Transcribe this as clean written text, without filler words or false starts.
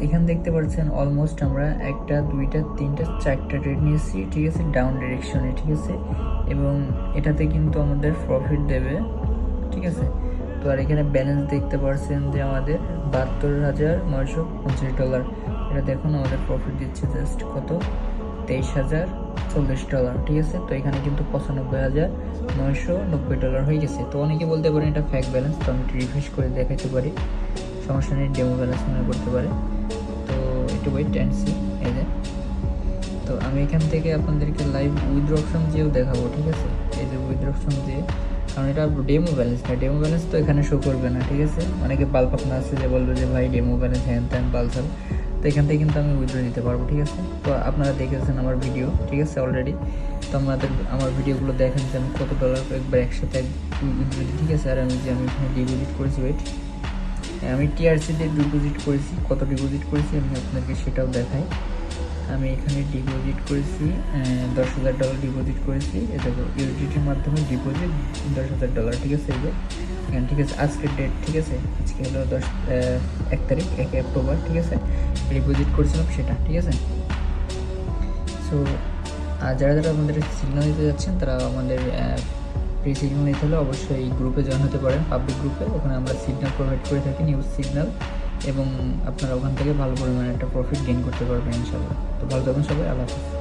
এখানে দেখতে পাচ্ছেন অলমোস্ট আমরা একটা দুইটা তিনটা চারটা ট্রেড নিয়েছি, ঠিক আছে, ডাউন ডিরেকশনে, ঠিক আছে, এবং এটাতে কিন্তু আমাদের প্রফিট দেবে, ঠিক আছে। তো আর এখানে ব্যালেন্স দেখতে পাচ্ছেন যে আমাদের $72,950, এটা দেখুন আমাদের প্রফিট দিচ্ছে জাস্ট কত, $23,040, ঠিক আছে। তো এখানে কিন্তু $95,990 হয়ে গেছে। তো অনেকে বলতে পারেন এটা ফ্যাক ব্যালেন্স, তো আমি রিফ্রেশ করে দেখাতে পারি, সমস্যা নেই, ডেমো ব্যালেন্স মনে করতে পারে। তো একটু ওয়েট অ্যান্ড সি। এই যে, তো আমি এখান থেকে আপনাদেরকে লাইভ উইথড্র অপশন দিয়েও দেখাবো, ঠিক আছে। এই যে উইথড্র অপশন দিয়ে, কারণ এটা ডেমো ব্যালেন্স না, ডেমো ব্যালেন্স তো এখানে শো করবে না, ঠিক আছে। অনেকে পাকনা আছে যে বলবে যে ভাই ডেমো ব্যালেন্স হ্যান ত্যান পালসাল, তো এখান থেকে কিন্তু আমি উইথড্র নিতে পারবো, ঠিক আছে। তো আপনারা দেখেছেন আমার ভিডিও, ঠিক আছে, অলরেডি। তো আমার ভিডিওগুলো দেখেন যে আমি কত ডলার একবার একসাথে উইথড্র দিই, ঠিক আছে। আর আমি এখানে ডিপোজিট করেছি, ওয়েট, আমি টিআরসি দিয়ে ডিপোজিট করেছি, কত ডিপোজিট করেছি আমি আপনাদেরকে সেটাও দেখাই। আমি এখানে ডিপোজিট করেছি $10,000 ডিপোজিট করেছি, এটা ইউএসডিটির মাধ্যমে ডিপোজিট $10,000, ঠিক আছে। এই যে এখানে, ঠিক আছে, আজকের ডেট, ঠিক আছে, আজকে হলো 1 তারিখ, 1 অক্টোবর, ঠিক আছে, ডিপোজিট করেছিলাম সেটা, ঠিক আছে। সো যারা যারা আমাদের সিগন্যাল নিতে যাচ্ছেন তারা আমাদের ফ্রি সিগন্যাল নিতে হলে অবশ্যই এই গ্রুপে জয়েন হতে পারেন, পাবলিক গ্রুপে। ওখানে আমরা সিগন্যাল প্রোভাইড করে থাকি, নিউজ সিগন্যাল, এবং আপনারা ওখান থেকে ভালো পরিমাণে একটা প্রফিট গেইন করতে পারবেন ইনশাআল্লাহ। তো ভালো থাকুন সবাই, আল্লাহ হাফেজ।